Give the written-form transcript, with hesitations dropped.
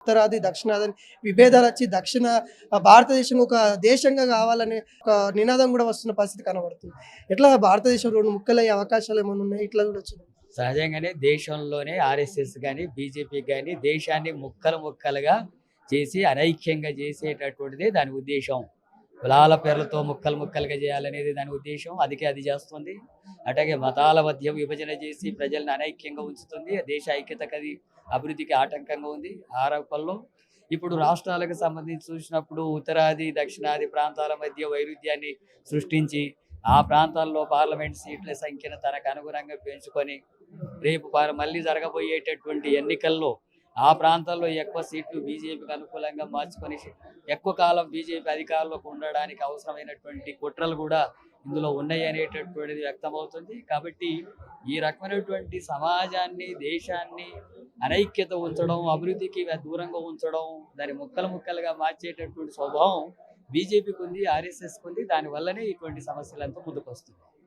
ఉత్తరాది, దక్షిణాది అని విభేదాలొచ్చి భారతదేశం ఒక దేశంగా గావాలనే ఒక నినాదం గూడా వస్తున్న పరిస్థితి కనబడుతుంది. ఎట్లా భారతదేశం 2 ముక్కలయ్యే అవకాశాలేమన్నా ఉన్నాయా? ఇట్లా చూడొచ్చు. సహజంగానే దేశంలోనే ఆర్ఎస్ఎస్ గాని, బీజేపీ గాని దేశాన్ని ముక్కలు ముక్కలుగా చేసి అనైక్యంగా చేసేటటువంటిదే దాని ఉద్దేశం. కులాల పేర్లతో ముక్కలు ముక్కలుగా చేయాలనేది దాని ఉద్దేశం. అది చేస్తుంది. అట్లాగే మతాల మధ్య విభజన చేసి ప్రజల్ని అనైక్యంగా ఉంచుతుంది. దేశ ఐక్యతకు అది అభివృద్ధికి ఆటంకంగా ఉంది. ఆ రూపంలో ఇప్పుడు రాష్ట్రాలకు సంబంధించి చూసినప్పుడు ఉత్తరాది, దక్షిణాది ప్రాంతాల మధ్య వైరుధ్యాన్ని సృష్టించి ఆ ప్రాంతాల్లో పార్లమెంట్ సీట్ల సంఖ్యను తనకు అనుగుణంగా పెంచుకొని రేపు మళ్ళీ జరగబోయేటటువంటి ఎన్నికల్లో ఆ ప్రాంతాల్లో ఎక్కువ సీట్లు బీజేపీకి అనుకూలంగా మార్చుకొని ఎక్కువ కాలం బీజేపీ అధికారంలోకి ఉండడానికి అవసరమైనటువంటి కుట్రలు కూడా ఇందులో ఉన్నాయి అనేటటువంటిది వ్యక్తమవుతుంది. కాబట్టి ఈ రకమైనటువంటి సమాజాన్ని, దేశాన్ని అనైక్యత ఉంచడం, అభివృద్ధికి దూరంగా ఉంచడం, దాని ముక్కలు ముక్కలుగా మార్చేటటువంటి స్వభావం బీజేపీకి ఉంది, ఆర్ఎస్ఎస్కి ఉంది. దానివల్లనే ఇటువంటి సమస్యలంతా ముందుకు వస్తుంది.